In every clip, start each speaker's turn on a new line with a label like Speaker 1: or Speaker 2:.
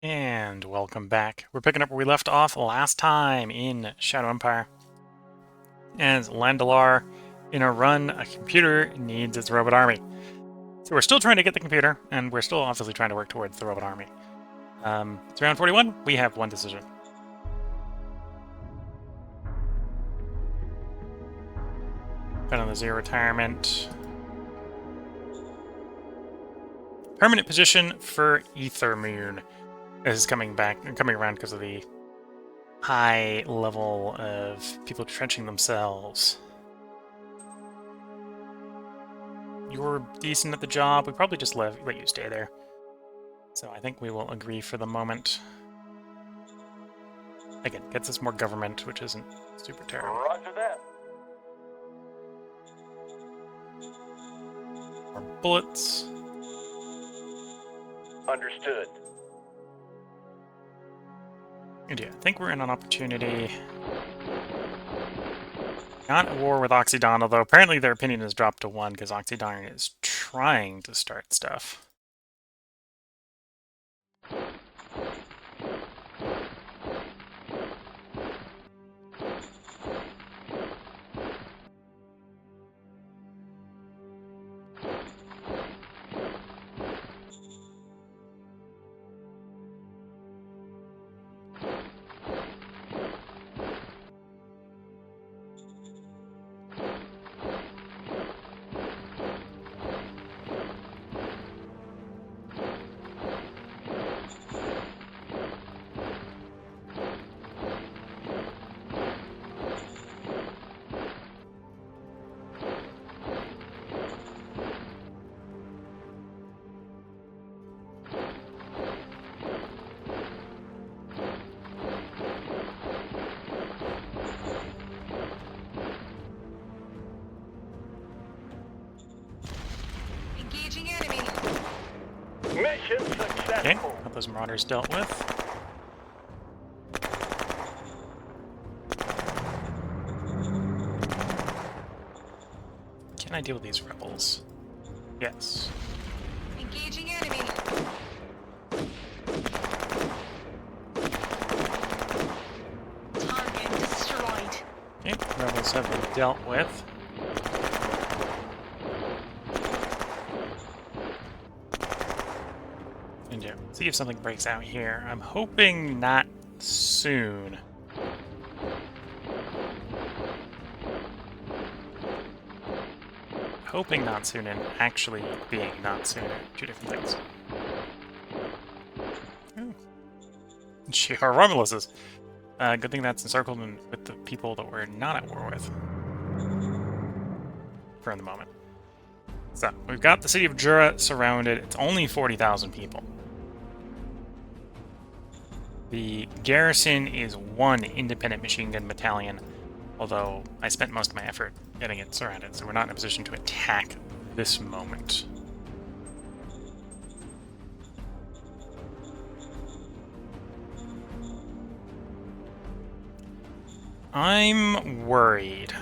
Speaker 1: And welcome back. We're picking up where we left off last time in Shadow Empire. As Landalar, in a run, a computer needs its robot army. So we're still trying to get the computer, and we're still obviously trying to work towards the robot army. It's round 41. We have one decision. Got on the zero retirement. Permanent position for Ether Moon. This is coming around because of the high level of people trenching themselves. You're decent at the job. We probably just let you stay there. So I think we will agree for the moment. Again, gets us more government, which isn't super terrible.
Speaker 2: Roger that.
Speaker 1: More bullets.
Speaker 2: Understood.
Speaker 1: And yeah, I think we're in an opportunity. Not at war with Oxydon, although apparently their opinion has dropped to 1 because Oxydon is trying to start stuff.
Speaker 2: Engaging enemy. Mission successful.
Speaker 1: Okay, got those marauders dealt with. Can I deal with these rebels? Yes.
Speaker 2: Engaging enemy. Target destroyed.
Speaker 1: Okay, rebels have been dealt with. And yeah, see if something breaks out here. I'm hoping not soon. Hoping not soon and actually being not soon are two different things. Oh. GR Romuluses. Good thing that's encircled with the people that we're not at war with. For the moment. So, we've got the city of Jura surrounded. It's only 40,000 people. The garrison is 1 independent machine gun battalion, although I spent most of my effort getting it surrounded, so we're not in a position to attack this moment. I'm worried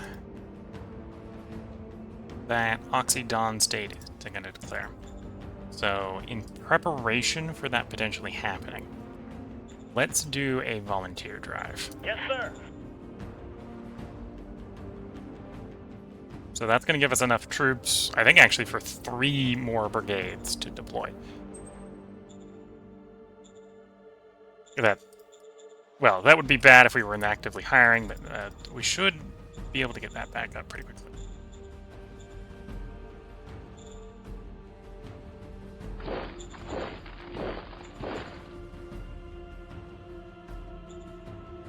Speaker 1: that Oxydon State is going to declare. So, in preparation for that potentially happening, let's do a volunteer drive.
Speaker 2: Yes, sir.
Speaker 1: So that's going to give us enough troops, I think actually for 3 more brigades to deploy. Well, that would be bad if we were actively hiring, but we should be able to get that back up pretty quickly.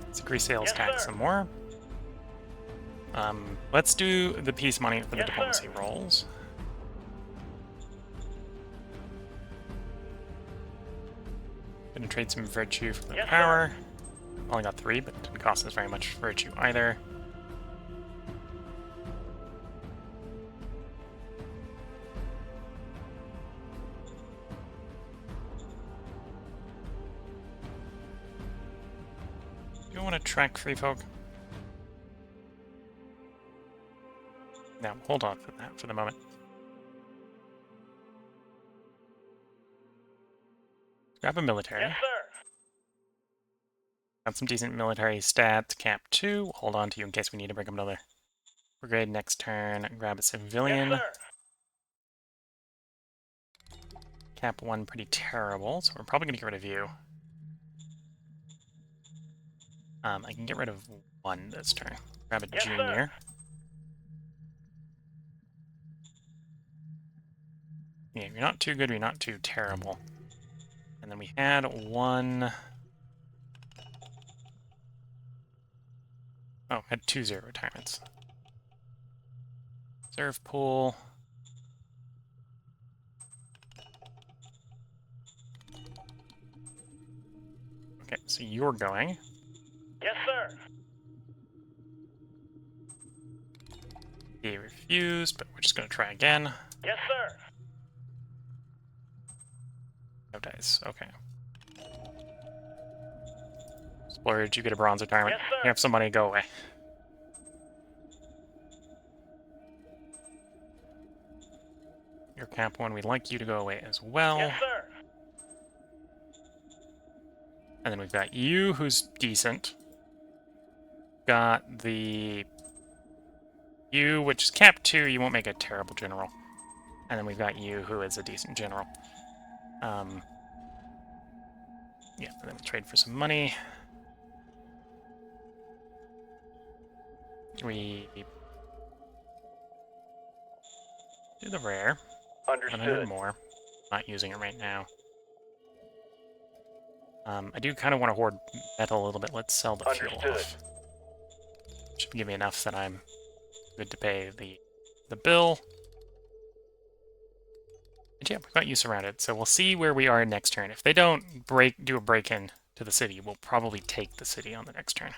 Speaker 1: Let's increase sales tax some more. Let's do the peace money for the diplomacy rolls. Gonna trade some virtue for the power. Only got 3, but didn't cost us very much virtue either. Do you want to track free folk? No, hold on for that for the moment. Grab a military.
Speaker 2: Yes, sir.
Speaker 1: Got some decent military stats. Cap 2. Hold on to you in case we need to bring up another brigade next turn. Grab a civilian.
Speaker 2: Yes, sir.
Speaker 1: Cap 1 pretty terrible, so we're probably going to get rid of you. I can get rid of 1 this turn. Grab a junior.
Speaker 2: Sir.
Speaker 1: Yeah, you're not too good, you're not too terrible. And then we had 1... Oh, had 2 0 retirements. Reserve pool. Okay, so you're going.
Speaker 2: Yes, sir.
Speaker 1: He refused, but we're just going to try again.
Speaker 2: Yes, sir.
Speaker 1: No dice, okay. Splurge, you get a bronze retirement.
Speaker 2: Yes, sir.
Speaker 1: You have some money, go away. Your cap 1, we'd like you to go away as well.
Speaker 2: Yes, sir.
Speaker 1: And then we've got you, who's decent. Got the... You, which is cap 2, you won't make a terrible general. And then we've got you, who is a decent general. Yeah, and then we'll trade for some money. We do the rare. 100
Speaker 2: Understood.
Speaker 1: more. Not using it right now. I do kind of want to hoard metal a little bit. Let's sell the fuel off. Should give me enough that I'm good to pay the bill. And yeah, we've got you surrounded, so we'll see where we are next turn. If they don't do a break-in to the city, we'll probably take the city on the next turn.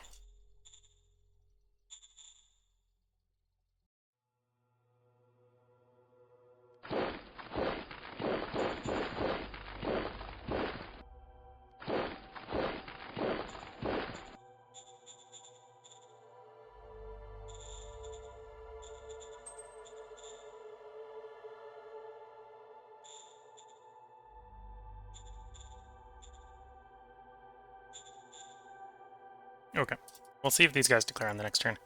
Speaker 1: Okay. We'll see if these guys declare on the next turn.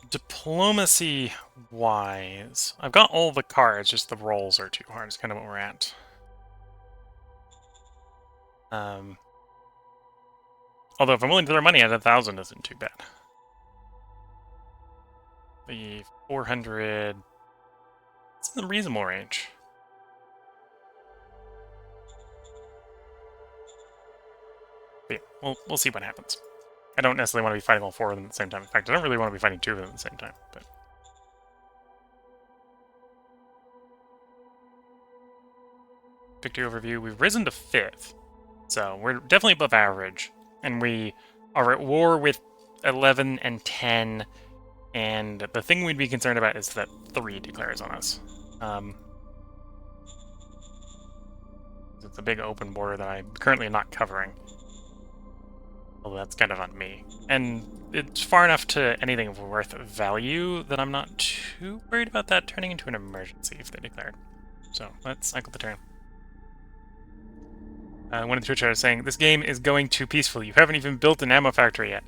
Speaker 1: Diplomacy-wise, I've got all the cards, just the rolls are too hard. It's kind of what we're at. Although if I'm willing to throw money at 1,000 isn't too bad. The 400... It's in the reasonable range. But yeah, we'll see what happens. I don't necessarily want to be fighting all 4 of them at the same time. In fact, I don't really want to be fighting 2 of them at the same time. But victory overview, we've risen to 5th. So we're definitely above average. And we are at war with 11 and 10. And the thing we'd be concerned about is that 3 declares on us. It's a big open border that I'm currently not covering. Although that's kind of on me. And it's far enough to anything of worth value that I'm not too worried about that turning into an emergency if they declared. So let's cycle the turn. One of the Twitch chat is saying, this game is going too peacefully. You haven't even built an ammo factory yet.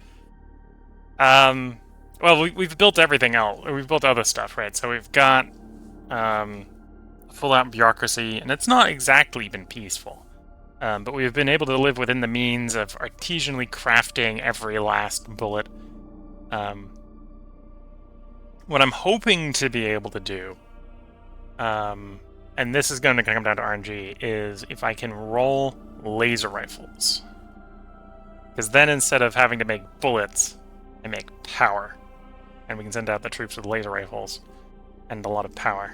Speaker 1: Well, we've built everything else. We've built other stuff, right? So we've got full-out bureaucracy, and it's not exactly been peaceful. But we've been able to live within the means of artisanally crafting every last bullet. What I'm hoping to be able to do, and this is going to come down to RNG, is if I can roll laser rifles. Because then instead of having to make bullets, I make power. And we can send out the troops with laser rifles and a lot of power.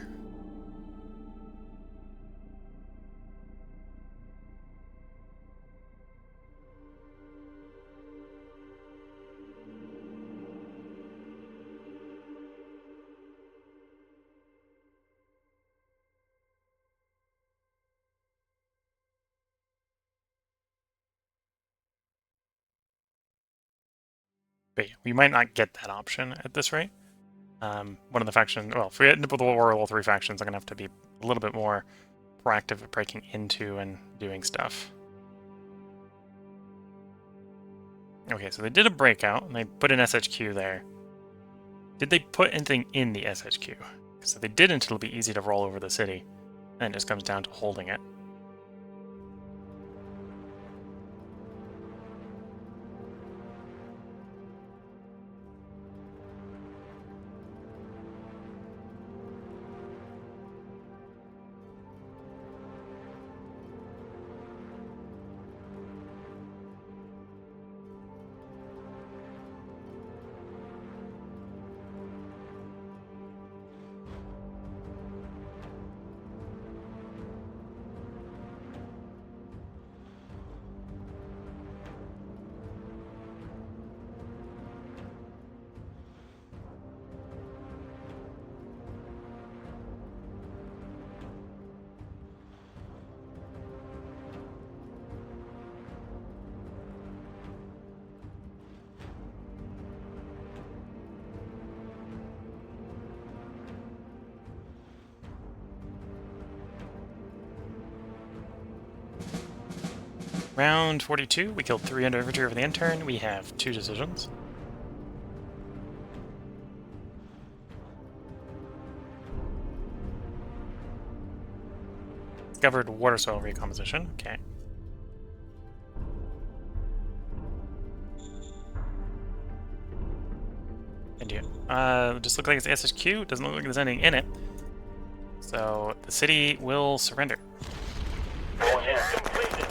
Speaker 1: But yeah, we might not get that option at this rate. One of the factions, well, if we end up with World War 3 factions, I'm going to have to be a little bit more proactive at breaking into and doing stuff. Okay, so they did a breakout, and they put an SHQ there. Did they put anything in the SHQ? Because if they didn't, it'll be easy to roll over the city. And it just comes down to holding it. Round 42, we killed 300 infantry over the intern. We have 2 decisions. Discovered water soil recomposition. Okay. India. Just look like it's SSQ. Doesn't look like there's anything in it. So the city will surrender.
Speaker 2: Mission completed.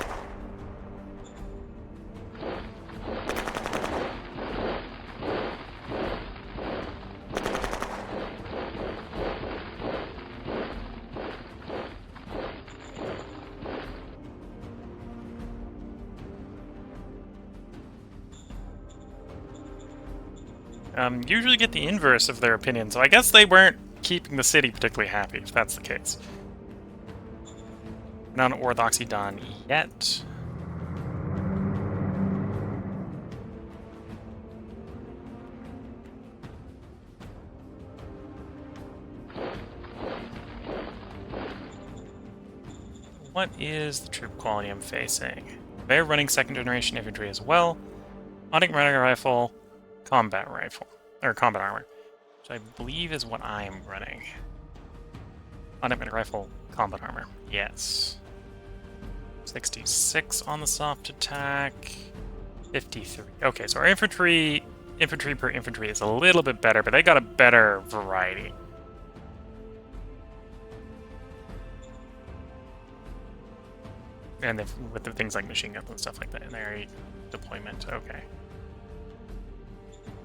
Speaker 1: Usually get the inverse of their opinion, so I guess they weren't keeping the city particularly happy, if that's the case. Not an orthodoxy done yet. What is the troop quality I'm facing? They're running second generation infantry as well. Hunting running rifle, combat rifle, or combat armor, which I believe is what I am running. Hunting rifle, combat armor, yes. 66 on the soft attack, 53. Okay, so our infantry per infantry is a little bit better, but they got a better variety. And with the things like machine guns and stuff like that in their deployment, okay.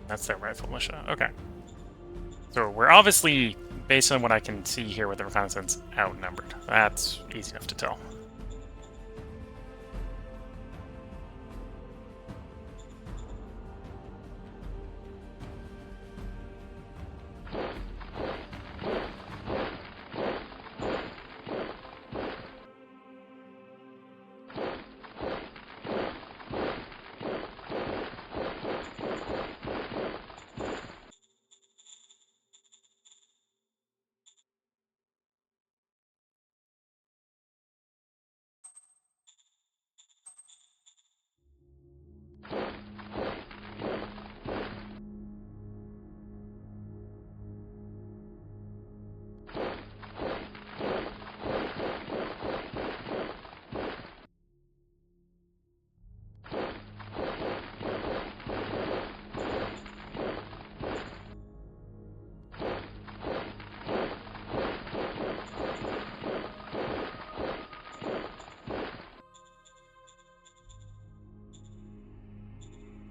Speaker 1: That's their rifle militia, okay. So we're obviously, based on what I can see here with the reconnaissance, outnumbered. That's easy enough to tell.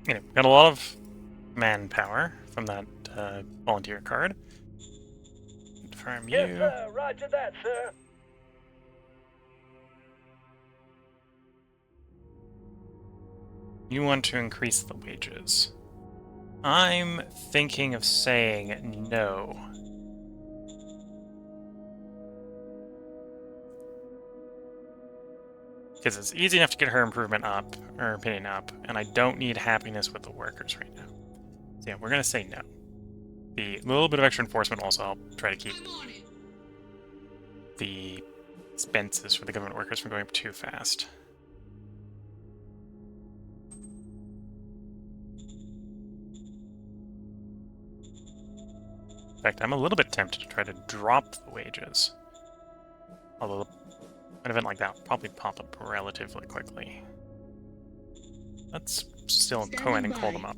Speaker 1: You know, got a lot of manpower from that volunteer card. Confirm you.
Speaker 2: Yes, sir. Roger that, sir.
Speaker 1: You want to increase the wages. I'm thinking of saying no. Because it's easy enough to get her improvement up, or opinion up, and I don't need happiness with the workers right now. So yeah, we're going to say no. The little bit of extra enforcement also help try to keep the expenses for the government workers from going up too fast. fact, I'm a little bit tempted to try to drop the wages. Although an event like that will probably pop up relatively quickly. Let's still go ahead and call them up.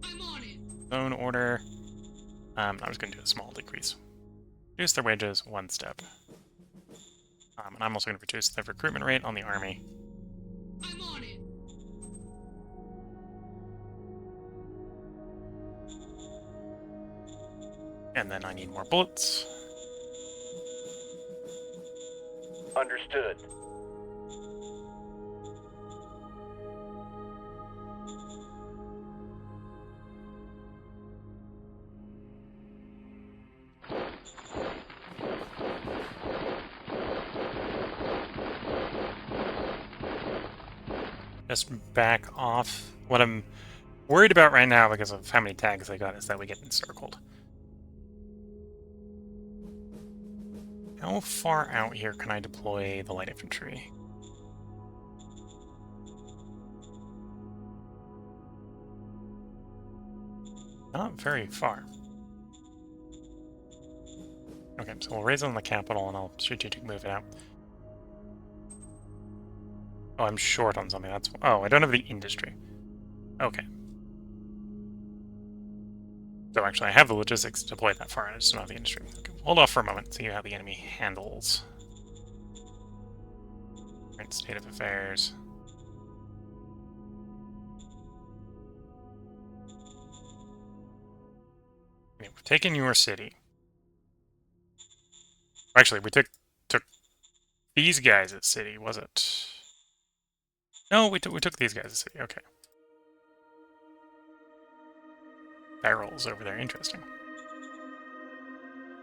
Speaker 3: I'm on it.
Speaker 1: Zone order. I was going to do a small decrease. Reduce their wages 1 step. And I'm also going to reduce the recruitment rate on the army.
Speaker 3: I'm on it.
Speaker 1: And then I need more bullets.
Speaker 2: Understood.
Speaker 1: Just back off. What I'm worried about right now, because of how many tags I got, is that we get encircled. How far out here can I deploy the light infantry? Not very far. Okay, so we'll raise it on the capital and I'll strategic move it out. Oh, I'm short on something. That's oh, I don't have the industry. Okay. So actually, I have the logistics to deploy that far, and I just don't have the industry. Okay, hold off for a moment, see how the enemy handles. Current state of affairs. Okay, we've taken your city. Actually, we took these guys as city, was it? No, we took these guys as city. Okay. Barrels over there, interesting.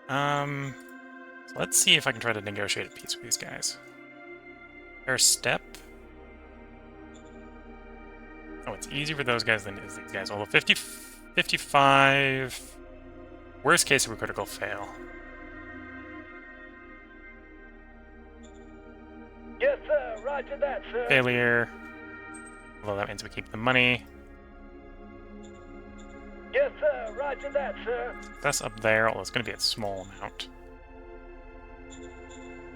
Speaker 1: So let's see if I can try to negotiate a peace with these guys. First step. Oh, it's easier for those guys than it is these guys. Although 55... Worst case, we critical fail.
Speaker 2: Yes, sir. Roger that, sir.
Speaker 1: Failure. Although that means we keep the money.
Speaker 2: Yes, sir. Roger that, sir.
Speaker 1: That's up there, although it's going to be a small amount.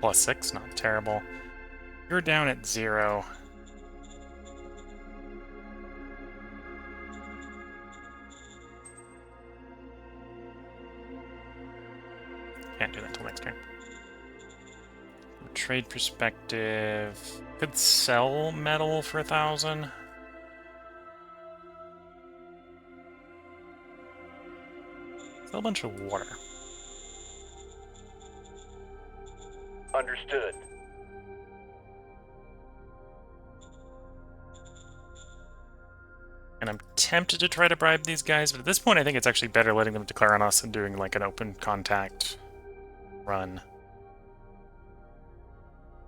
Speaker 1: +6, not terrible. You're down at 0. Can't do that until next turn. From a trade perspective, could sell metal for 1,000. Sell a bunch of water.
Speaker 2: Understood.
Speaker 1: And I'm tempted to try to bribe these guys, but at this point I think it's actually better letting them declare on us and doing like an open contact run.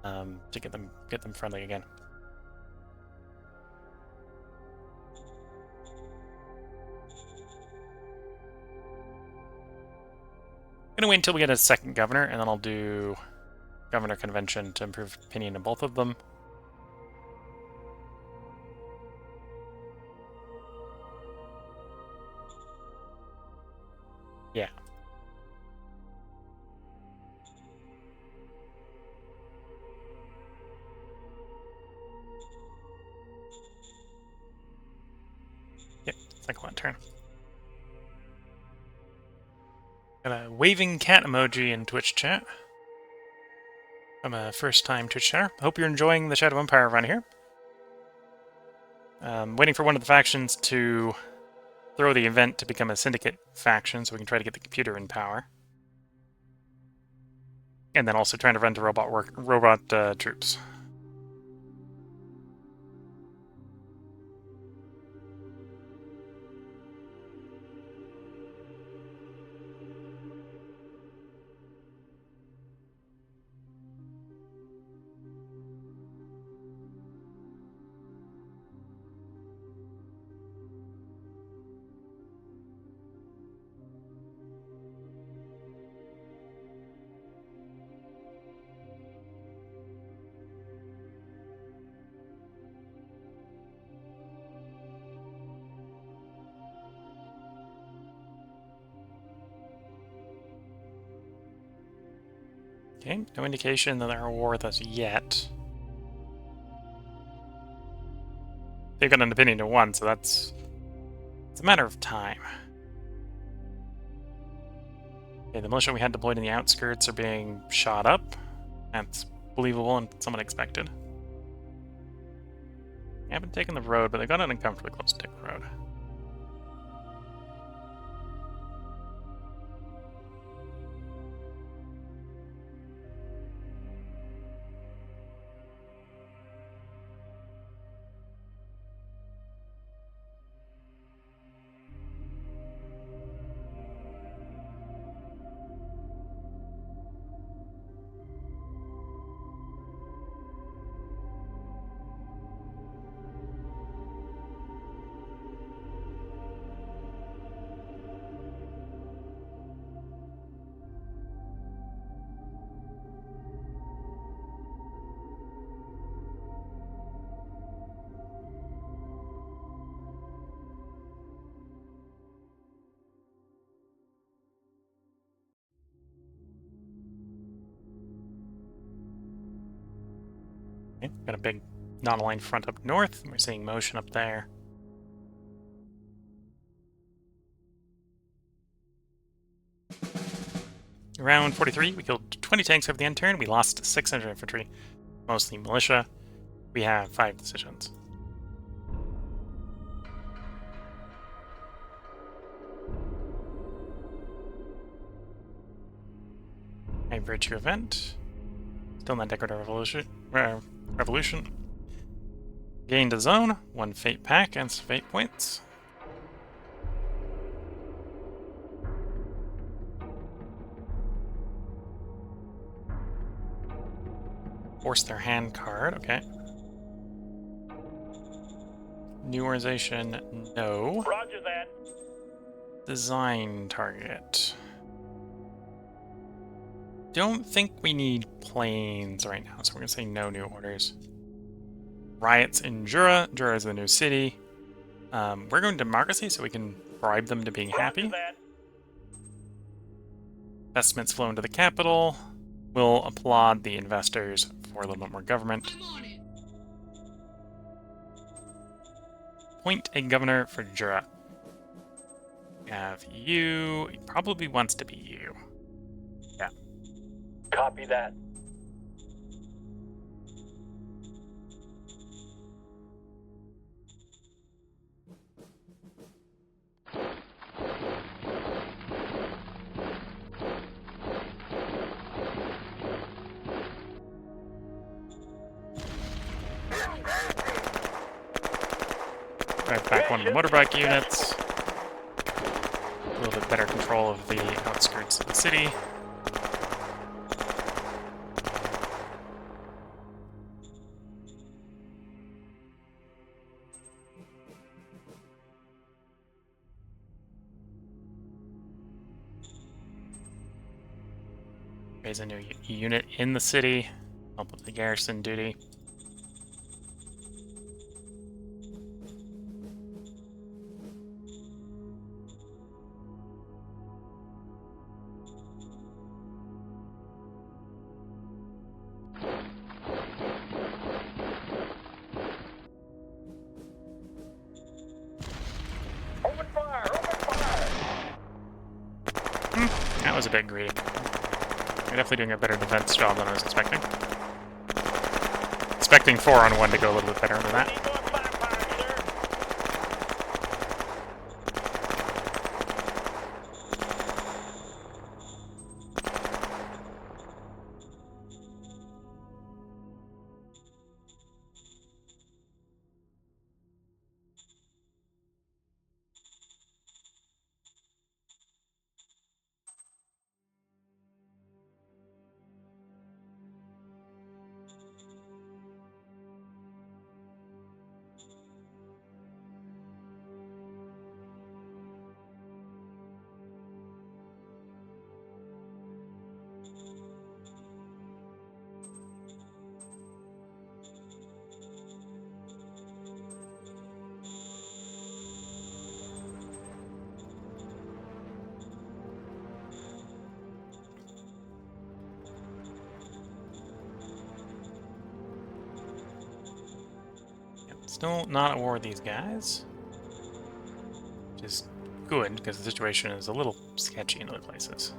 Speaker 1: To get them friendly again. I'm gonna wait until we get a second governor, and then I'll do governor convention to improve opinion of both of them. Yeah. Yep, cycle that turn. Got a waving cat emoji in Twitch chat. I'm a first-time Twitch chatter. Hope you're enjoying the Shadow Empire run here. Waiting for one of the factions to throw the event to become a syndicate faction, so we can try to get the computer in power. And then also trying to run to robot troops. Okay, no indication that they're at war with us yet. They've got an opinion to 1, so it's a matter of time. Okay, the militia we had deployed in the outskirts are being shot up. That's believable and somewhat expected. They haven't taken the road, but they got it uncomfortably close to take the road. Okay, got a big non-aligned front up north. We're seeing motion up there. Round 43, we killed 20 tanks over the end turn. We lost 600 infantry, mostly militia. We have 5 decisions. A virtue event. Still in that decorative revolution. Gained a zone, 1 fate pack and some fate points. Force their hand card, okay. New organization, no.
Speaker 2: Roger that.
Speaker 1: Design target. Don't think we need planes right now, so we're gonna say no new orders. Riots in Jura. Jura is the new city. We're going democracy, so we can bribe them to being happy.
Speaker 2: Roger that.
Speaker 1: Investments flow into the capital. We'll applaud the investors for a little bit more government.
Speaker 3: I'm on it.
Speaker 1: Appoint a governor for Jura. We have you. He probably wants to be you. Yeah.
Speaker 2: Copy that.
Speaker 1: Drive back one of the motorbike units. A little bit better control of the outskirts of the city. Raise a new unit in the city. Help with the garrison duty.
Speaker 2: Open fire! Open fire!
Speaker 1: That was a bit greedy. We're definitely doing a better defense job than I was expecting. Expecting 4-on-1 to go a little bit better than that.
Speaker 2: Need more firepower, sir.
Speaker 1: Still not at war with these guys. Which is good, because the situation is a little sketchy in other places.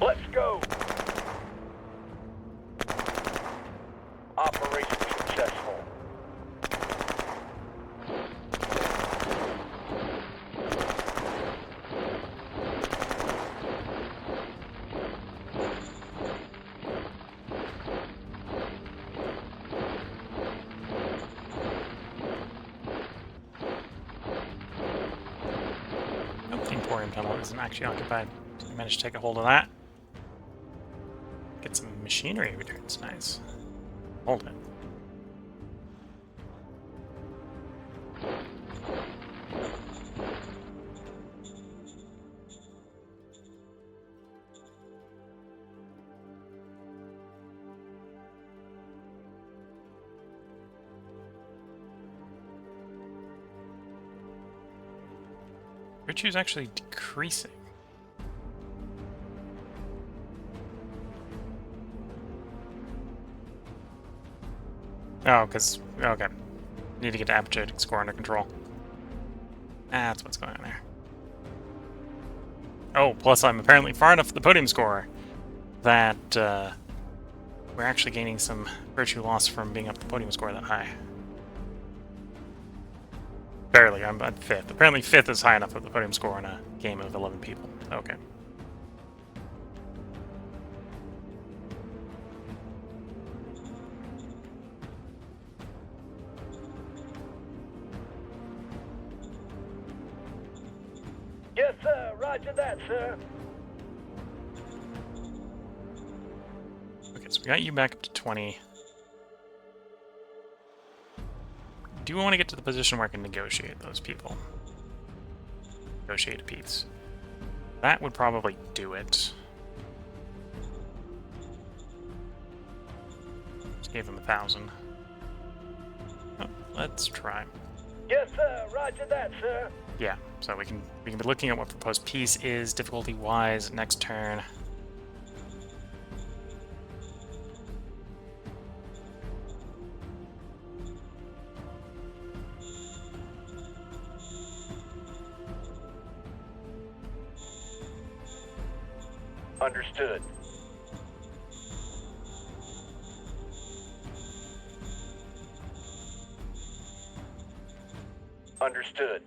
Speaker 2: Let's go. Operation successful.
Speaker 1: Nope, the Emporium tunnel isn't actually occupied. So we managed to take a hold of that. Get some machinery returns. Nice. Hold it. Virtue's actually decreasing. Oh, because... okay. Need to get the aptitude score under control. That's what's going on there. Oh, plus I'm apparently far enough for the podium score that we're actually gaining some virtue loss from being up the podium score that high. Barely, I'm at 5th. Apparently 5th is high enough of the podium score in a game of 11 people. Okay.
Speaker 2: Yes, sir. Roger that, sir.
Speaker 1: Okay, so we got you back up to 20. Do we want to get to the position where I can negotiate those people? Negotiate a peace. That would probably do it. Just gave him 1,000. Oh, let's try.
Speaker 2: Yes, sir. Roger that, sir.
Speaker 1: Yeah, so we can be looking at what proposed peace is difficulty-wise next turn.
Speaker 2: Understood. Understood.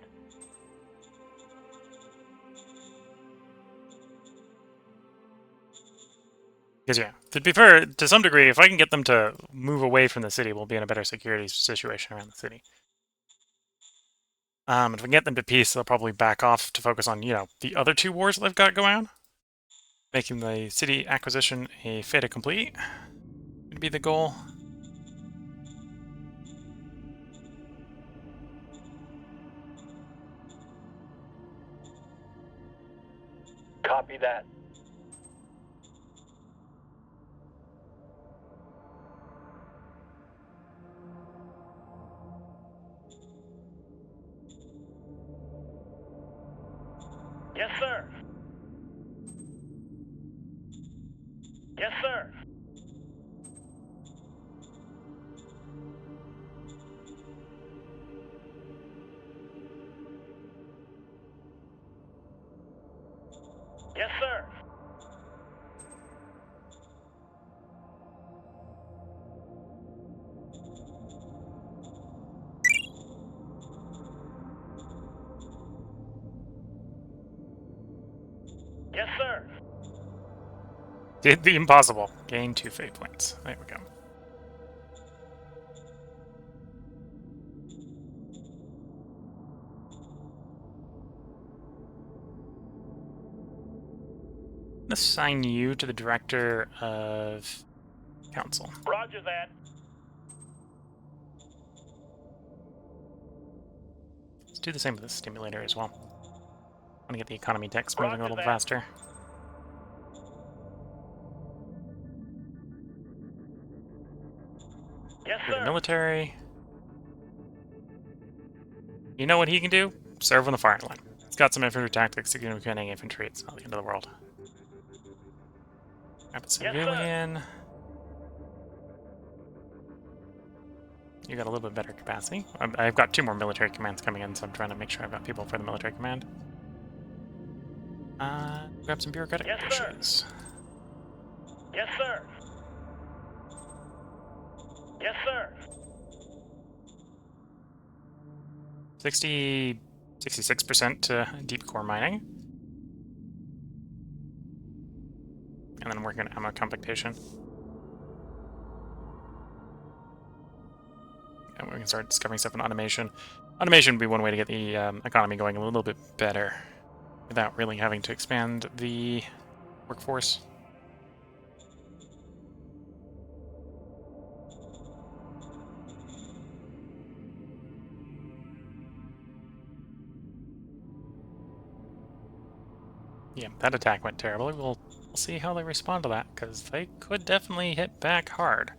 Speaker 1: Because yeah, to be fair, to some degree, if I can get them to move away from the city, we'll be in a better security situation around the city. If we can get them to peace, they'll probably back off to focus on, you know, the other 2 wars they've got going on. Making the city acquisition a fait accompli would be the goal.
Speaker 2: Copy that. Yes, sir. Yes, sir. Yes, sir. Yes, sir.
Speaker 1: Did the impossible. Gain 2 fate points. There we go. Assign you to the director of council.
Speaker 2: Roger that.
Speaker 1: Let's do the same with the stimulator as well. I want to get the economy techs moving
Speaker 2: Roger
Speaker 1: a little
Speaker 2: that.
Speaker 1: faster.
Speaker 2: Yes,
Speaker 1: Do the
Speaker 2: sir.
Speaker 1: military. You know what he can do? Serve on the firing line. got some infantry tactics. You're getting infantry. It's not the end of the world. Grab a civilian. You got a little bit better capacity. I've got 2 more military commands coming in, so I'm trying to make sure I've got people for the military command. Grab some bureaucratic pushes.
Speaker 2: Yes, sir. Yes, sir.
Speaker 1: 66% to deep core mining. And then I'm working on ammo compactation. And we can start discovering stuff in automation. Automation would be one way to get the economy going a little bit better without really having to expand the workforce. Yeah, that attack went terribly. We'll see how they respond to that, because they could definitely hit back hard.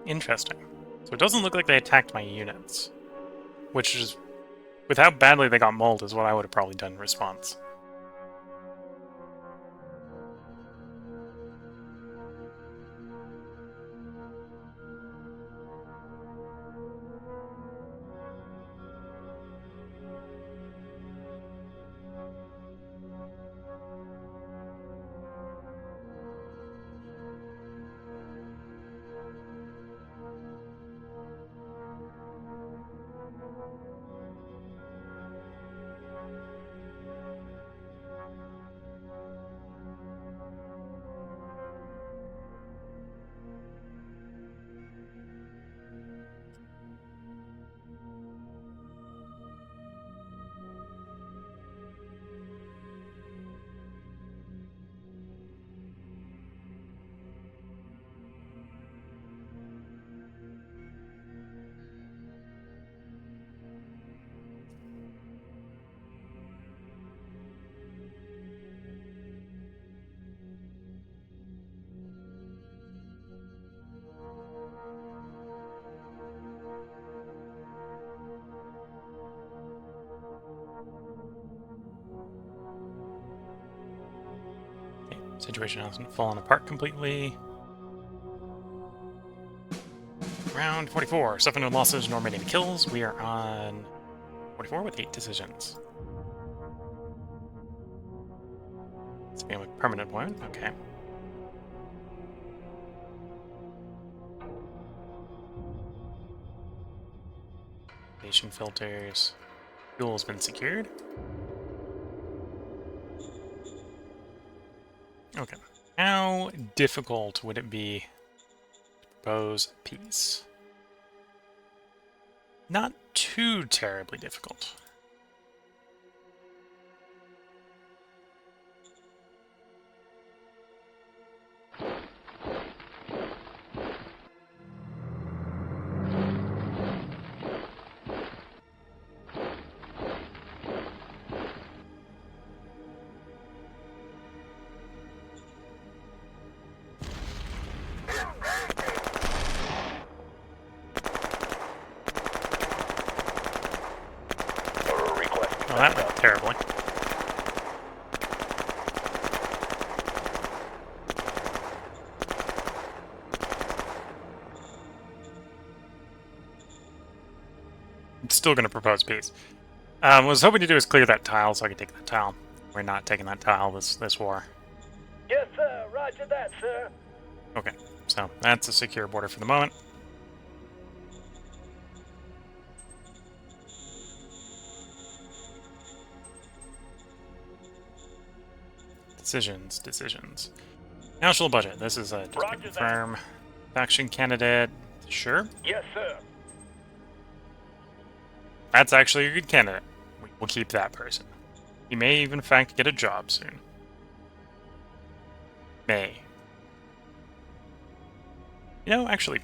Speaker 1: Interesting. So it doesn't look like they attacked my units, which is, with how badly they got mauled, is what I would have probably done in response. Situation hasn't fallen apart completely. Round 44. Suffer no losses nor many kills. We are on 44 with 8 decisions. It's a permanent point. Okay. Station filters. Fuel's been secured. Okay. How difficult would it be to propose peace? Not too terribly difficult. Well, that went terribly. I'm still going to propose peace. What I was hoping to do is clear that tile so I could take that tile. We're not taking that tile this war.
Speaker 2: Yes, sir. Roger that, sir.
Speaker 1: Okay, so that's a secure border for the moment. Decisions. National budget. This is a confirm faction candidate. Sure.
Speaker 2: Yes, sir.
Speaker 1: That's actually a good candidate. We'll keep that person. He may even, in fact, get a job soon. May. You know, actually,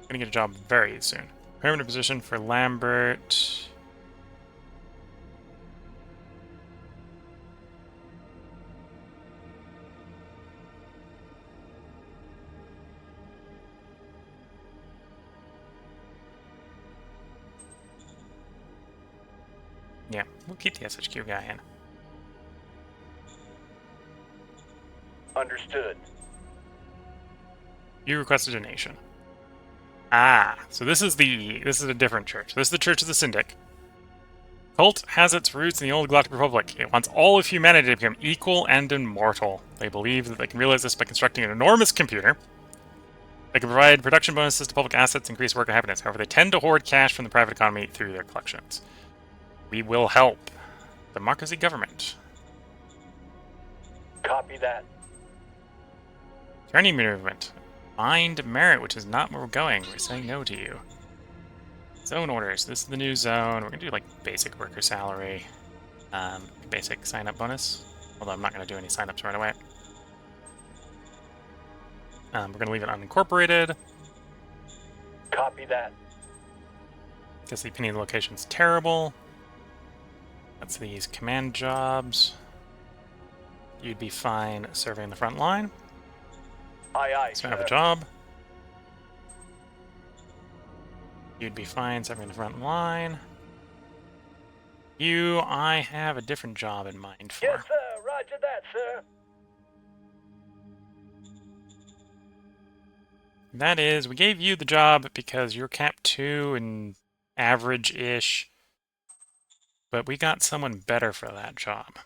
Speaker 1: gonna get a job very soon. Permanent position for Lambert. Yeah, we'll keep the SHQ guy in.
Speaker 2: Understood.
Speaker 1: You request a donation. Ah, so this is a different church. This is the Church of the Syndic. Cult has its roots in the old Galactic Republic. It wants all of humanity to become equal and immortal. They believe that they can realize this by constructing an enormous computer. They can provide production bonuses to public assets, increase worker happiness. However, they tend to hoard cash from the private economy through their collections. We will help. Democracy government.
Speaker 2: Copy that.
Speaker 1: Journey movement. Find merit, which is not where we're going. We're saying no to you. Zone orders. This is the new zone. We're gonna do like basic worker salary, basic sign-up bonus. Although I'm not gonna do any sign-ups right away. We're gonna leave it unincorporated
Speaker 2: Copy that.
Speaker 1: because the opinion location's terrible. That's these command jobs. You'd be fine serving the front line.
Speaker 2: Aye, aye,
Speaker 1: So I have a
Speaker 2: sir.
Speaker 1: job. You'd be fine serving the front line. You, I have a different job in mind for.
Speaker 2: Yes, sir. Roger that, sir.
Speaker 1: That is, we gave you the job because you're cap 2 and average-ish. But we got someone better for that job.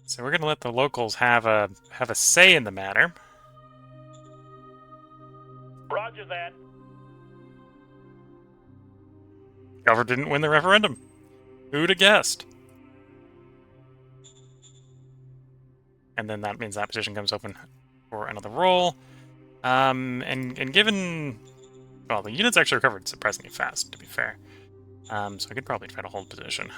Speaker 1: So we're gonna let the locals have a say in the matter.
Speaker 2: Roger that.
Speaker 1: Governor didn't win the referendum. Who'd have guessed? And then that means that position comes open for another role. And given... Well, the unit's actually recovered surprisingly fast, to be fair. So I could probably try to hold position.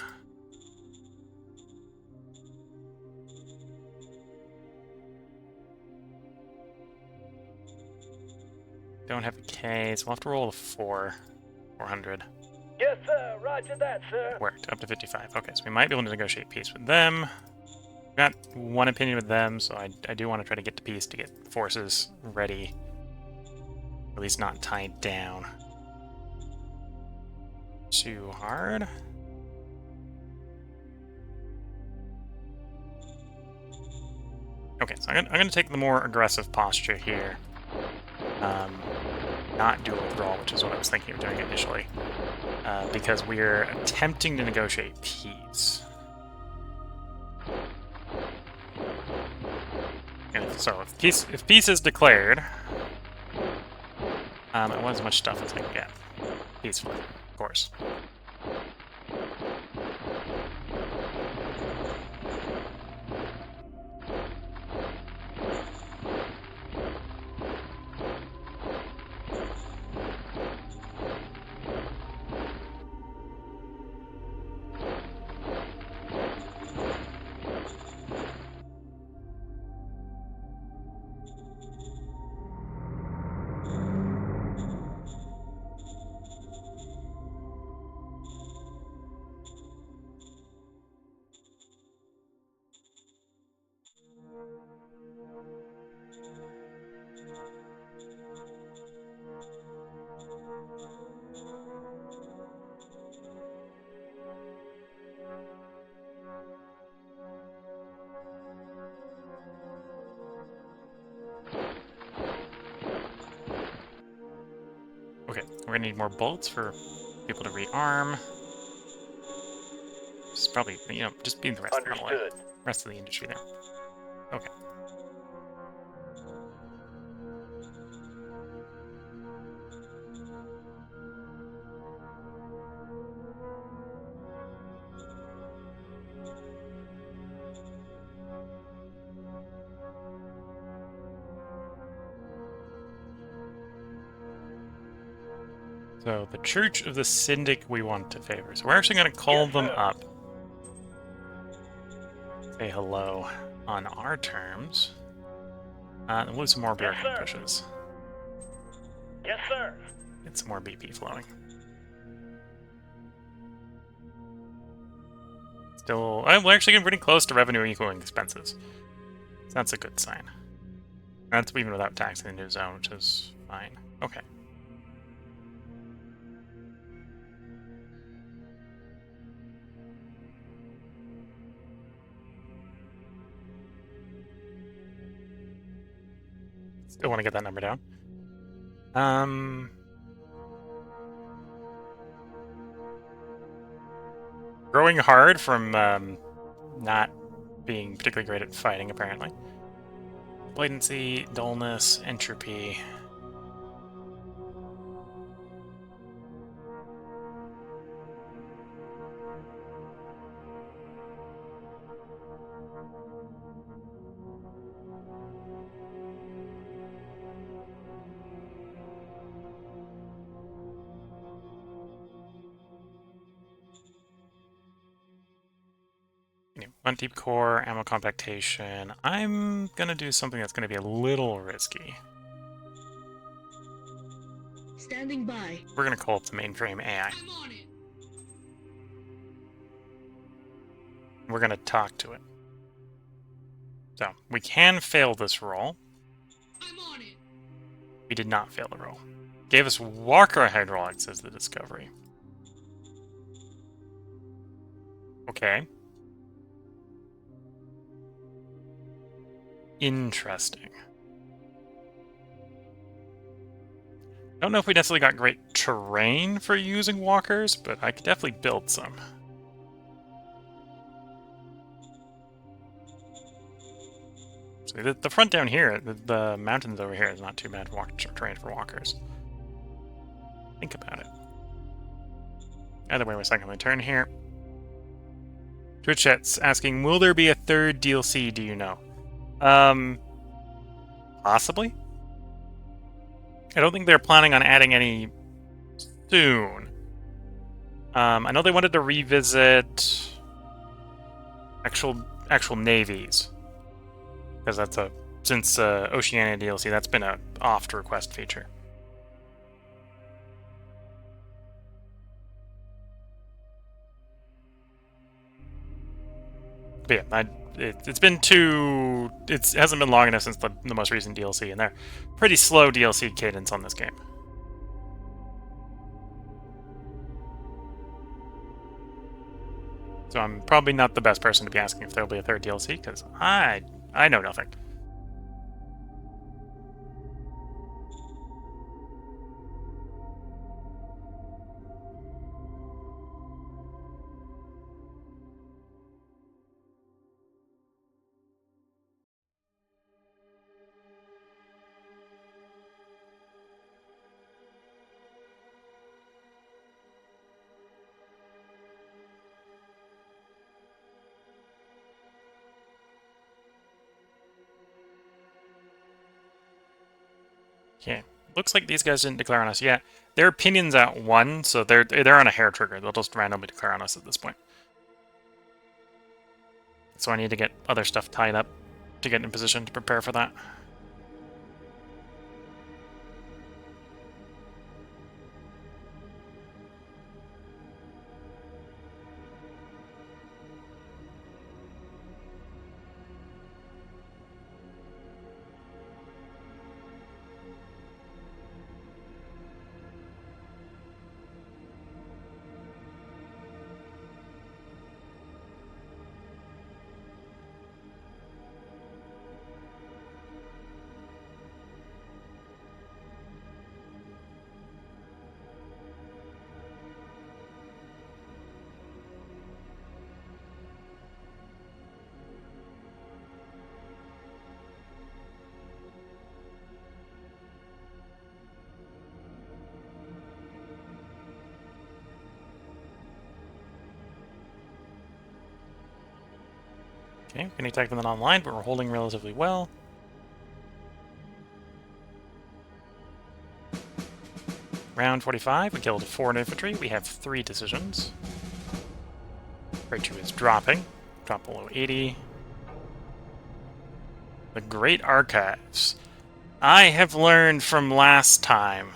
Speaker 1: Don't have a K, so we'll have to roll a 400.
Speaker 2: Yes, sir. Roger that, sir.
Speaker 1: Worked, up to 55. Okay, so we might be able to negotiate peace with them. Got one opinion with them, so I do want to try to get to peace to get forces ready. At least not tied down too hard. Okay, so I'm gonna take the more aggressive posture here. Not do a withdrawal, which is what I was thinking of doing initially, because we're attempting to negotiate peace. And if peace is declared, I want as much stuff as I can get peacefully, of course. Okay, we're gonna need more bullets for people to rearm. Just probably, just being the rest of the
Speaker 2: Understood.
Speaker 1: rest of the industry there. Okay. So the Church of the Syndic we want to favor. So we're actually going to call
Speaker 2: Yes,
Speaker 1: them
Speaker 2: sir.
Speaker 1: up. Say hello on our terms. And we'll do some more
Speaker 2: Yes,
Speaker 1: bureaucratic
Speaker 2: sir.
Speaker 1: pushes.
Speaker 2: Yes, sir.
Speaker 1: Get some more BP flowing. Still, we're actually getting pretty close to revenue equaling expenses. So that's a good sign. That's even without taxing the new zone, which is fine. Okay. Still want to get that number down. Growing hard from not being particularly great at fighting, apparently. Blatancy, dullness, entropy. One deep core, ammo compactation. I'm gonna do something that's gonna be a little risky.
Speaker 3: Standing by.
Speaker 1: We're gonna call up the mainframe AI.
Speaker 3: I'm on it.
Speaker 1: We're gonna talk to it. So we can fail this roll.
Speaker 3: I'm on it.
Speaker 1: We did not fail the roll. Gave us Walker hydraulics as the discovery. Okay. Interesting. Don't know if we necessarily got great terrain for using walkers, but I could definitely build some. So the front down here, the mountains over here is not too bad terrain for walkers. Think about it. Either way, we're second my turn here. Twitch chat's asking, will there be a third DLC, do you know? Possibly? I don't think they're planning on adding any soon. I know they wanted to revisit actual navies, because that's since Oceania DLC, that's been a oft-request feature. But yeah, it's been it hasn't been long enough since the most recent DLC, and they're pretty slow DLC cadence on this game. So I'm probably not the best person to be asking if there'll be a third DLC, because I know nothing. Okay, looks like these guys didn't declare on us yet. Their opinion's at 1, so they're on a hair trigger. They'll just randomly declare on us at this point. So I need to get other stuff tied up to get in position to prepare for that. Okay, we can attack them online, but we're holding relatively well. Round 45, we killed 4 infantry. We have 3 decisions. Virtue is dropping. Drop below 80. The Great Archives. I have learned from last time,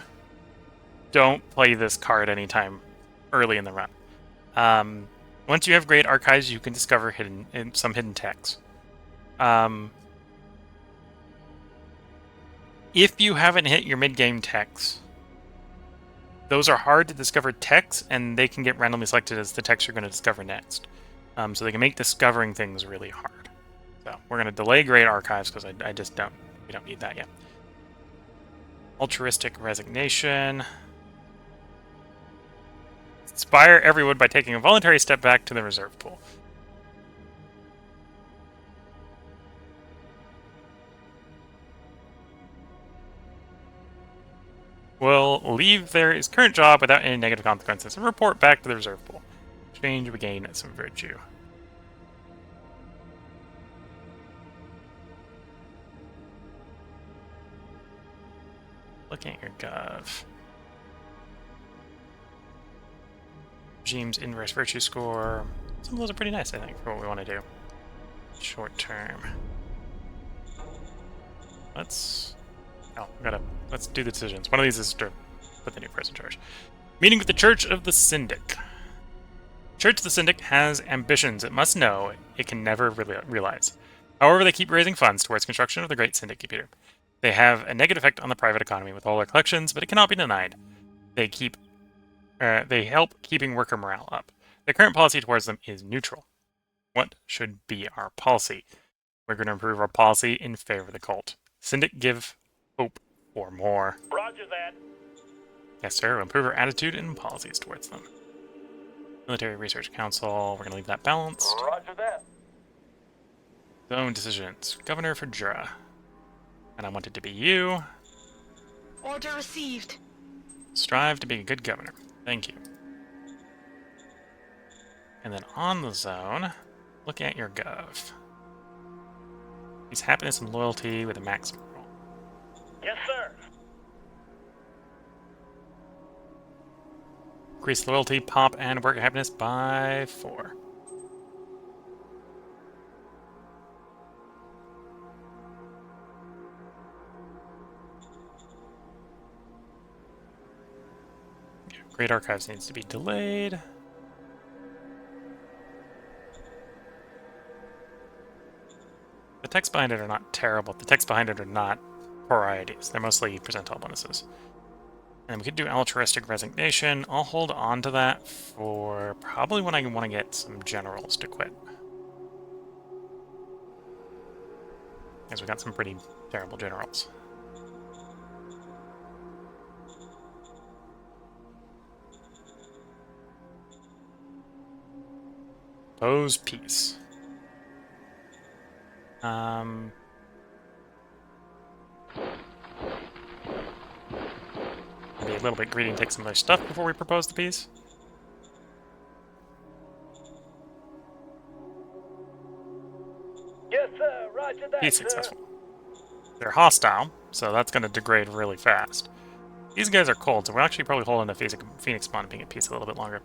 Speaker 1: don't play this card anytime early in the run. Once you have Great Archives, you can discover some hidden techs. If you haven't hit your mid-game techs, those are hard to discover techs, and they can get randomly selected as the techs you're going to discover next. So they can make discovering things really hard. So we're going to delay Great Archives because I just don't. We don't need that yet. Altruistic Resignation. Inspire everyone by taking a voluntary step back to the reserve pool. Will leave his current job without any negative consequences and report back to the reserve pool. Exchange, we gain some virtue. Looking at your gov. Regime's inverse virtue score. Some of those are pretty nice, I think, for what we want to do. Short term. Let's do the decisions. One of these is to put the new person in charge. Meeting with the Church of the Syndic. Church of the Syndic has ambitions it must know it can never realize. However, they keep raising funds towards construction of the Great Syndic computer. They have a negative effect on the private economy with all their collections, but it cannot be denied. They help keeping worker morale up. The current policy towards them is neutral. What should be our policy? We're going to improve our policy in favor of the cult. Syndic give hope for more.
Speaker 2: Roger that.
Speaker 1: Yes, sir. We'll improve our attitude and policies towards them. Military Research Council. We're going to leave that balanced.
Speaker 2: Roger that.
Speaker 1: Zone decisions. Governor for Jura. And I want it to be you.
Speaker 3: Order received.
Speaker 1: Strive to be a good governor. Thank you. And then on the zone, look at your gov. Use happiness and loyalty with a maximum roll.
Speaker 2: Yes, sir.
Speaker 1: Increase loyalty, pop, and worker happiness by 4. Great Archives needs to be delayed. The text behind it are not terrible. The text behind it are not varieties. They're mostly percentile bonuses. And we could do altruistic resignation. I'll hold on to that for probably when I want to get some generals to quit. Because we got some pretty terrible generals. Pose peace. Be a little bit greedy and take some of their stuff before we propose the peace.
Speaker 2: Yes, sir. Roger that,
Speaker 1: Peace
Speaker 2: sir.
Speaker 1: successful. They're hostile, so that's going to degrade really fast. These guys are cold, so we're actually probably holding the Phoenix Spawn and being at peace a little bit longer.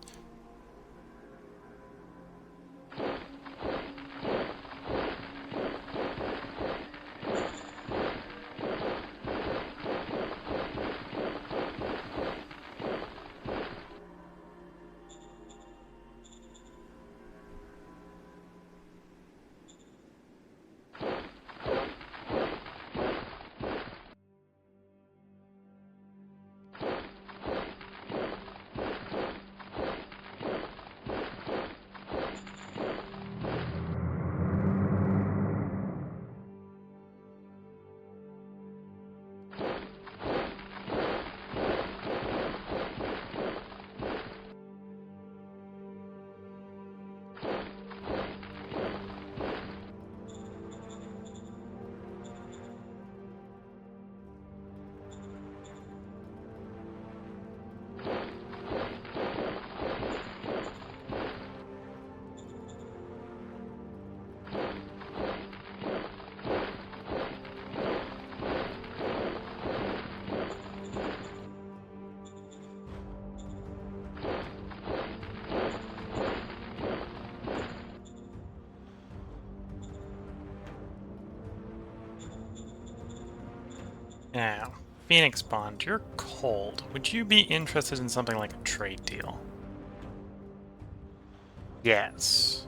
Speaker 1: Now, Phoenix Bond, you're cold. Would you be interested in something like a trade deal? Yes.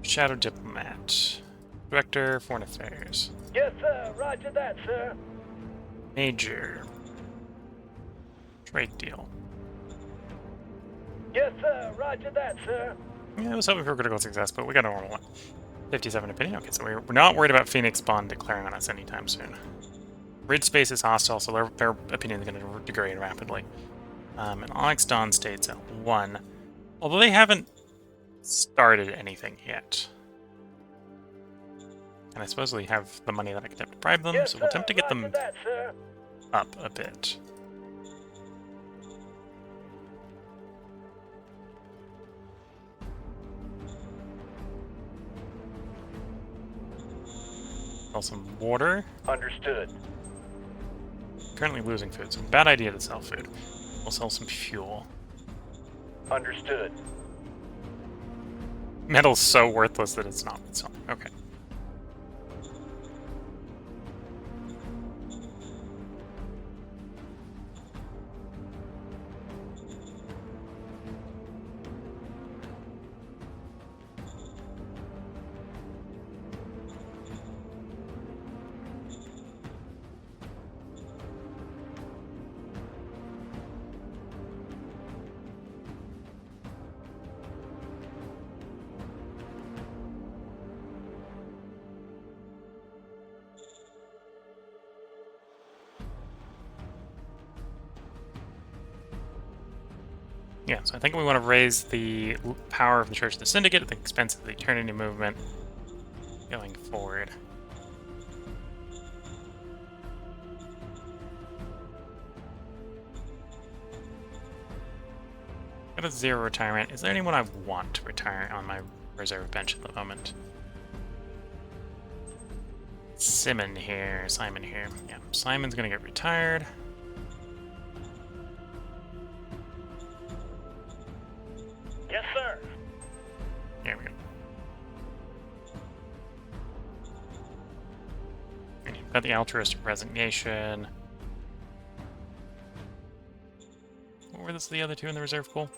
Speaker 1: Shadow Diplomat. Director, Foreign Affairs.
Speaker 2: Yes, sir. Roger that, sir.
Speaker 1: Major. Trade deal.
Speaker 2: Yes, sir. Roger that, sir.
Speaker 1: Yeah, I was hoping for critical success, but we got a normal one. 57 opinion. Okay, so we're not worried about Phoenix Bond declaring on us anytime soon. Grid space is hostile, so their opinion is going to degrade rapidly. And Onyx Dawn states at 1. Although they haven't started anything yet. And I suppose we have the money that I could attempt to bribe them,
Speaker 2: Yes,
Speaker 1: so we'll
Speaker 2: sir.
Speaker 1: attempt to get
Speaker 2: Roger
Speaker 1: them
Speaker 2: that, sir.
Speaker 1: up a bit. Sell some water.
Speaker 2: Understood.
Speaker 1: Currently losing food, so bad idea to sell food. We'll sell some fuel.
Speaker 2: Understood.
Speaker 1: Metal's so worthless that it's not worth selling. Okay. Yeah, so I think we want to raise the power of the Church of the Syndicate at the expense of the Eternity Movement going forward. Got a 0 retirement. Is there anyone I want to retire on my reserve bench at the moment? Simon here. Yeah, Simon's gonna get retired.
Speaker 2: Yes, sir.
Speaker 1: There we go. And you've got the altruistic resignation. What were the other two in the reserve pool?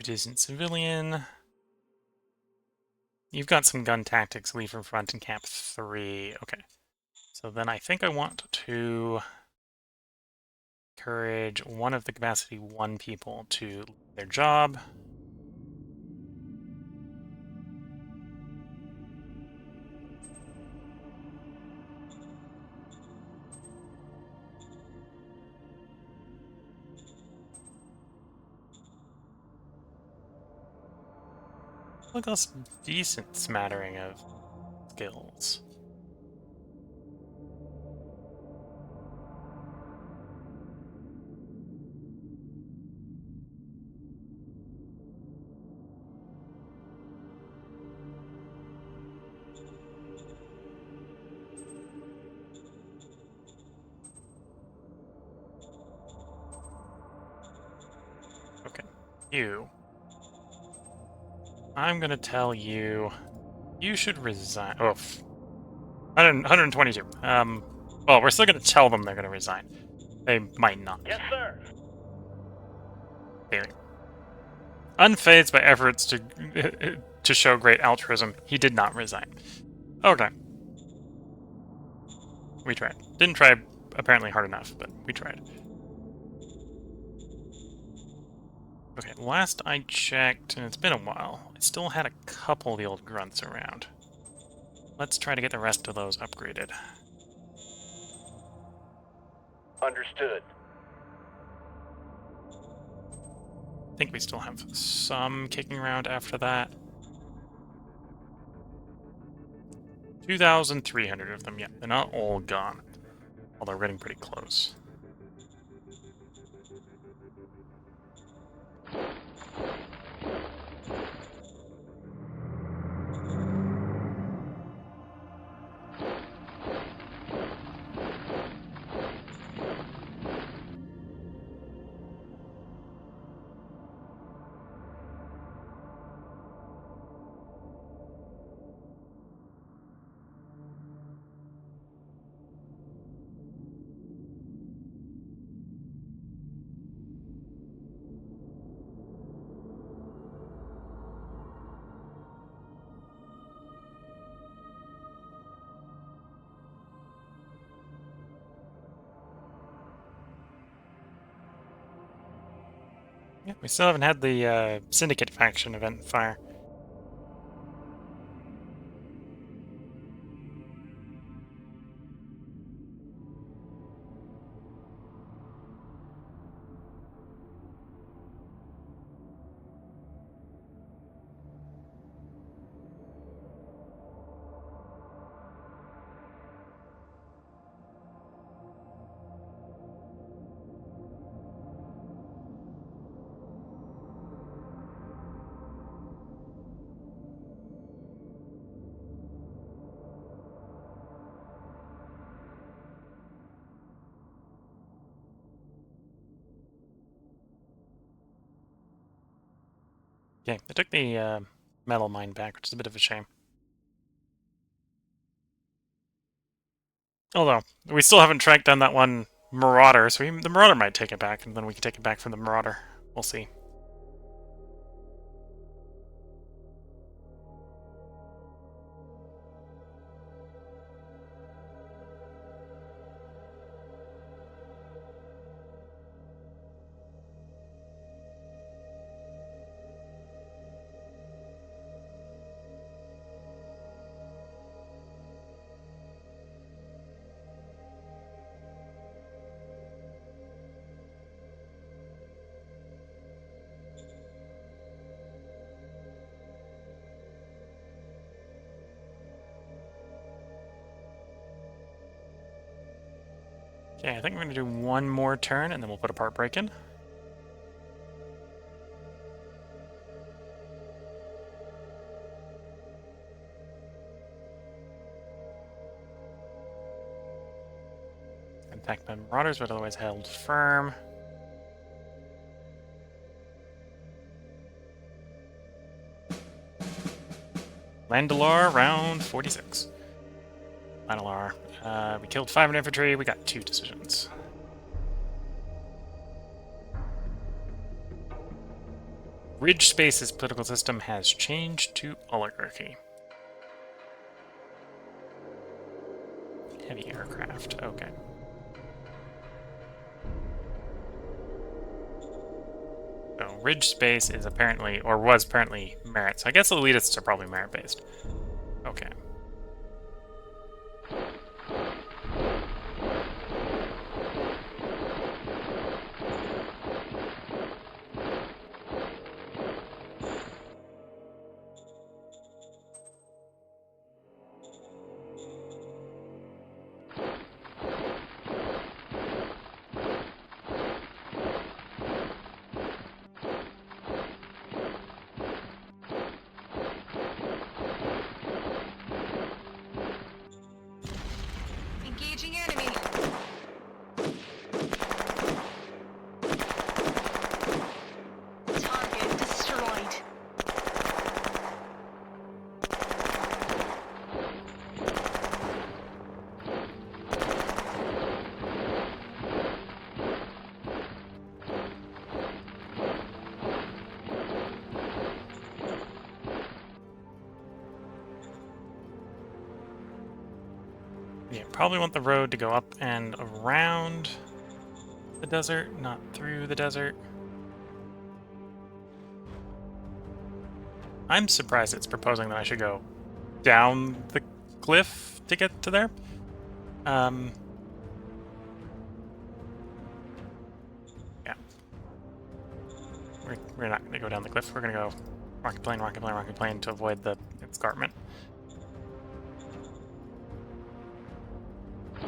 Speaker 1: Decent civilian. You've got some gun tactics, lead from front and cap 3. Okay. So then I think I want to encourage one of the capacity 1 people to leave their job. Look, that's a decent smattering of skills. Okay, you. I'm gonna tell you, you should resign. Oh, 122. Well, we're still gonna tell them they're gonna resign. They might not.
Speaker 2: Yes, sir.
Speaker 1: There we go. Unfazed by efforts to show great altruism, he did not resign. Okay. We tried. Didn't try apparently hard enough, but we tried. Okay, last I checked, and it's been a while, I still had a couple of the old grunts around. Let's try to get the rest of those upgraded.
Speaker 2: Understood.
Speaker 1: I think we still have some kicking around after that. 2,300 of them, yeah. They're not all gone. Although we're getting pretty close. Yeah, we still haven't had the syndicate faction event fire. Okay, they took the metal mine back, which is a bit of a shame. Although, we still haven't tracked down that one Marauder, so the Marauder might take it back, and then we can take it back from the Marauder. We'll see. Okay, I think we're going to do one more turn, and then we'll put a part break in. Attacked by Marauders, but otherwise held firm. Landalar, round 46. Landalar. We killed 5 in infantry, we got 2 decisions. Ridge Space's political system has changed to oligarchy. Heavy aircraft, okay. So Ridge Space is apparently, or was apparently, merit. So I guess elitists are probably merit-based. Okay.
Speaker 3: Engaging enemy. Target destroyed.
Speaker 1: Yeah, probably want the road to go up and around the desert, not through the desert. I'm surprised it's proposing that I should go down the cliff to get to there. Yeah. We're not going to go down the cliff. We're going to go rocket plane, rocket plane, rocket plane to avoid the escarpment.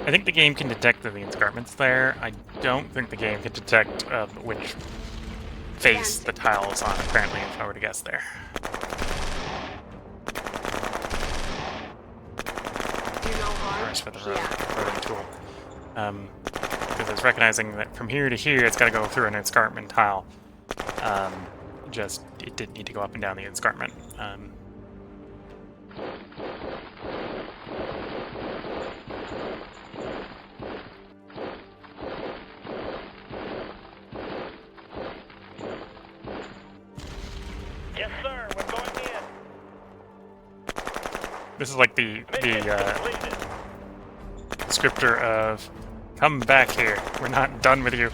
Speaker 1: I think the game can detect that the escarpment's there. I don't think the game can detect which face the tile is on, apparently, if I were to guess there. For the roading tool. Because it's recognizing that from here to here, it's got to go through an escarpment tile. It didn't need to go up and down the escarpment.
Speaker 2: Yes, sir. We're going in.
Speaker 1: This is like the
Speaker 2: Mission completed.
Speaker 1: descriptor of, come back here, we're not done with you.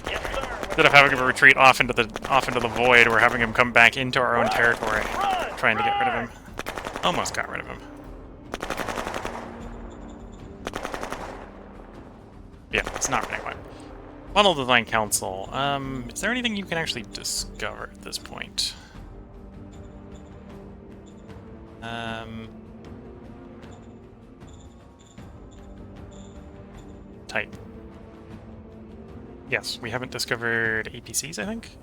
Speaker 2: Yes, sir.
Speaker 1: Instead of having him retreat off into the void, we're having him come back into our own territory, trying to get rid of him. Almost got rid of him. Yeah, it's not running away. Model Design Council. Is there anything you can actually discover at this point? Type. Yes, we haven't discovered APCs, I think.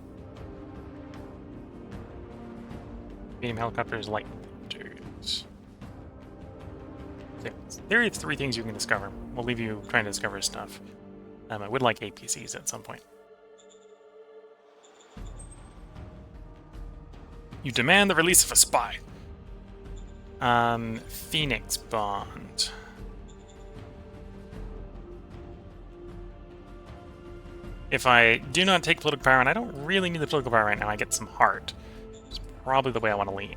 Speaker 1: Medium helicopters, light helicopters. Yeah, there are 3 things you can discover. We'll leave you trying to discover stuff. I would like APCs at some point. You demand the release of a spy. Phoenix Bond. If I do not take political power, and I don't really need the political power right now, I get some heart. It's probably the way I want to lean.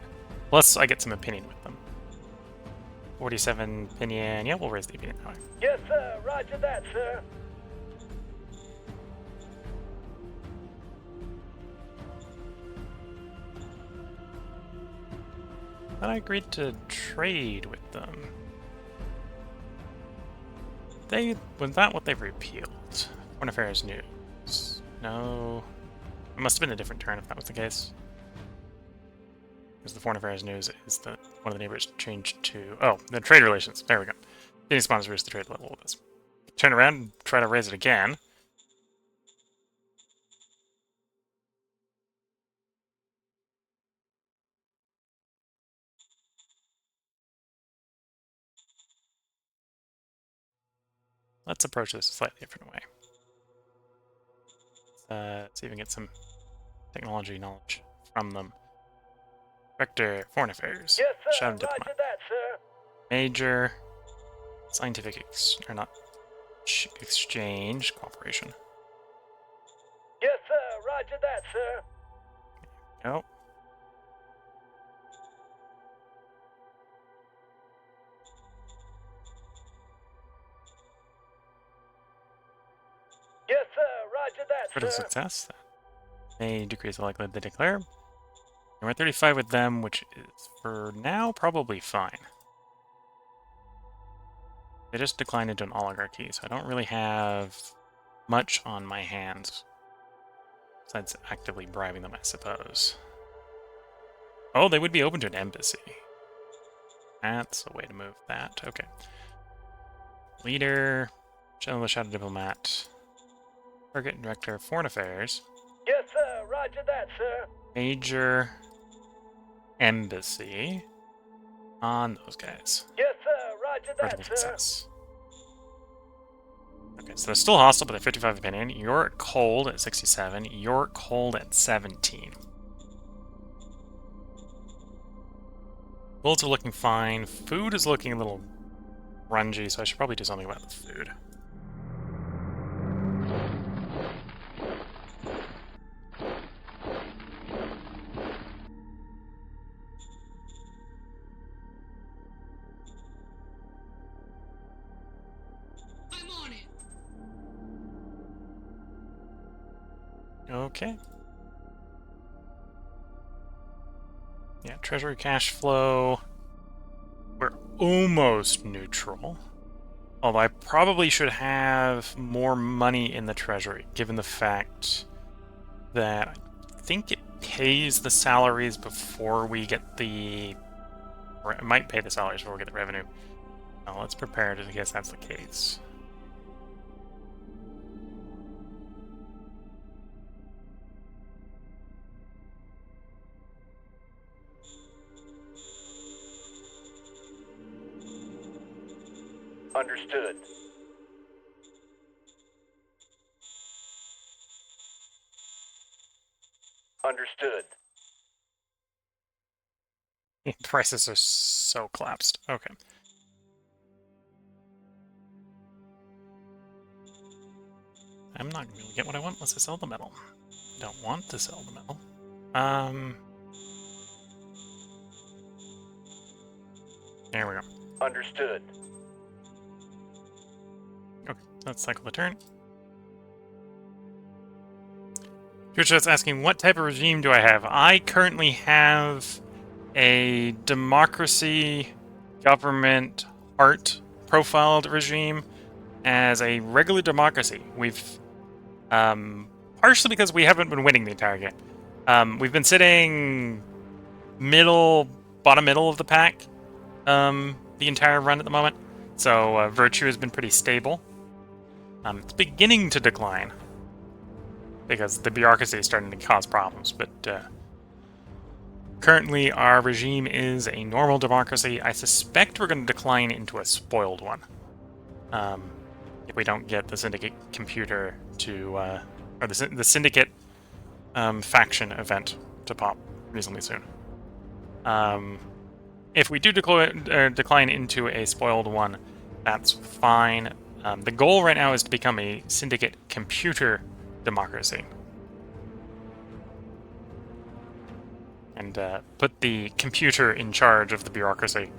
Speaker 1: Plus, I get some opinion with them. 47 opinion. Yeah, we'll raise the opinion power.
Speaker 2: Yes, sir. Roger that, sir.
Speaker 1: But I agreed to trade with them. Was that what they've repealed? Foreign Affairs News. No. It must have been a different turn if that was the case. Because the Foreign Affairs News is one of the neighbors changed to... Oh, the trade relations. There we go. Any sponsors the trade level with us. Turn around and try to raise it again. Let's approach this a slightly different way. See if we can get some technology knowledge from them. Director, Foreign Affairs.
Speaker 2: Yes, sir.
Speaker 1: Shadow
Speaker 2: Roger
Speaker 1: Diplomat.
Speaker 2: that, sir.
Speaker 1: Major Scientific Exchange Cooperation.
Speaker 2: Yes, sir. Roger that, sir.
Speaker 1: Nope.
Speaker 2: Yes, sir. Roger that,
Speaker 1: Critical
Speaker 2: sir.
Speaker 1: success. May decrease the likelihood they declare. And we're at 35 with them, which is, for now, probably fine. They just declined into an oligarchy, so I don't really have much on my hands. Besides actively bribing them, I suppose. Oh, they would be open to an embassy. That's a way to move that. Okay. Leader, General Shadow Diplomat, Target and Director of Foreign Affairs,
Speaker 2: Yes, sir. Roger that, sir.
Speaker 1: Major Embassy on those guys.
Speaker 2: Yes, sir. Roger that,
Speaker 1: Critical
Speaker 2: sir.
Speaker 1: success. Okay, so they're still hostile, but they're 55 opinion. You're cold at 67. You're cold at 17. Bullets are looking fine. Food is looking a little grungy, so I should probably do something about the food.
Speaker 3: I'm on it.
Speaker 1: Okay. Yeah, treasury cash flow. We're almost neutral. Although I probably should have more money in the treasury, given the fact that I think it pays the salaries before we get the... Or it might pay the salaries before we get the revenue. Now, let's prepare just in case that's the case.
Speaker 2: Understood. Understood.
Speaker 1: Prices are so collapsed. Okay. I'm not going to get what I want unless I sell the metal. Don't want to sell the metal. There we go.
Speaker 2: Understood.
Speaker 1: Okay, let's cycle the turn. Twitch's asking, what type of regime do I have? I currently have a democracy, government, art profiled regime as a regular democracy. We've, partially because we haven't been winning the entire game. We've been sitting bottom middle of the pack the entire run at the moment. So virtue has been pretty stable. It's beginning to decline because the bureaucracy is starting to cause problems, but currently our regime is a normal democracy. I suspect we're going to decline into a spoiled one if we don't get the syndicate computer to, or the syndicate faction event to pop reasonably soon. If we do decline into a spoiled one, that's fine. The goal right now is to become a syndicate computer democracy. And put the computer in charge of the bureaucracy.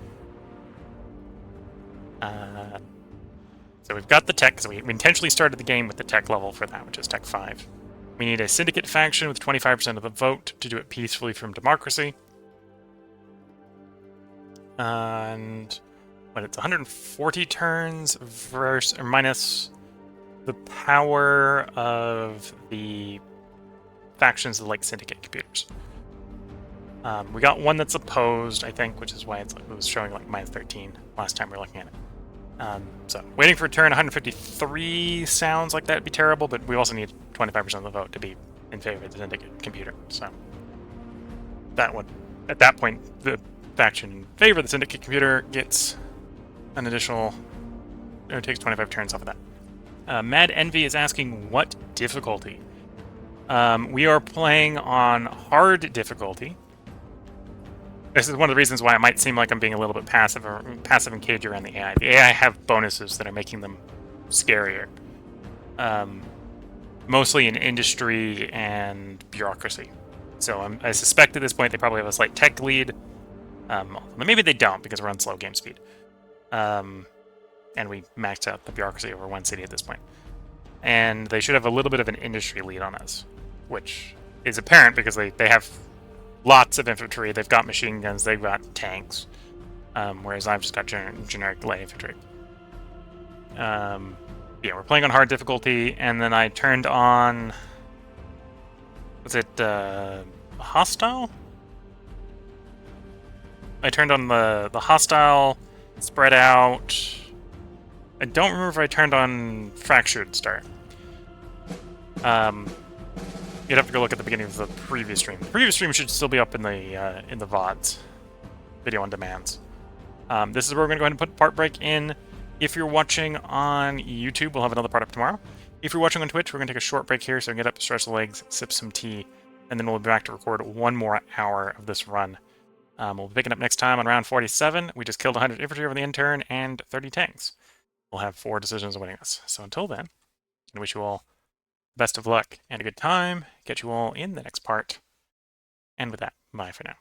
Speaker 1: So we've got the tech, because we intentionally started the game with the tech level for that, which is Tech 5. We need a syndicate faction with 25% of the vote to do it peacefully from democracy. And what, it's 140 turns versus or minus the power of the factions of like syndicate computers. We got one that's opposed, I think, which is why it was showing like minus 13 last time we were looking at it. So waiting for a turn 153 sounds like that'd be terrible, but we also need 25% of the vote to be in favor of the syndicate computer. So that would, at that point, the faction in favor of the syndicate computer gets an additional, it takes 25 turns off of that. Mad Envy is asking what difficulty. We are playing on hard difficulty. This is one of the reasons why it might seem like I'm being a little bit passive and cagey around the AI. The AI have bonuses that are making them scarier. Mostly in industry and bureaucracy. So I suspect at this point they probably have a slight tech lead. Maybe they don't because we're on slow game speed. And we maxed out the bureaucracy over one city at this point. And they should have a little bit of an industry lead on us, which is apparent because they have lots of infantry, they've got machine guns, they've got tanks, whereas I've just got generic light infantry. Yeah, we're playing on hard difficulty, and then I turned on... Was it hostile? I turned on the hostile, spread out... I don't remember if I turned on fractured start. You'd have to go look at the beginning of the previous stream. The previous stream should still be up in the VODs, video on demands. This is where we're going to go ahead and put part break in. If you're watching on YouTube, we'll have another part up tomorrow. If you're watching on Twitch, we're going to take a short break here, so get up, stretch the legs, sip some tea, and then we'll be back to record one more hour of this run. We'll be picking up next time on round 47. We just killed 100 infantry over the intern and 30 tanks. We'll have 4 decisions winning us. So until then, I wish you all best of luck and a good time. Catch you all in the next part. And with that, bye for now.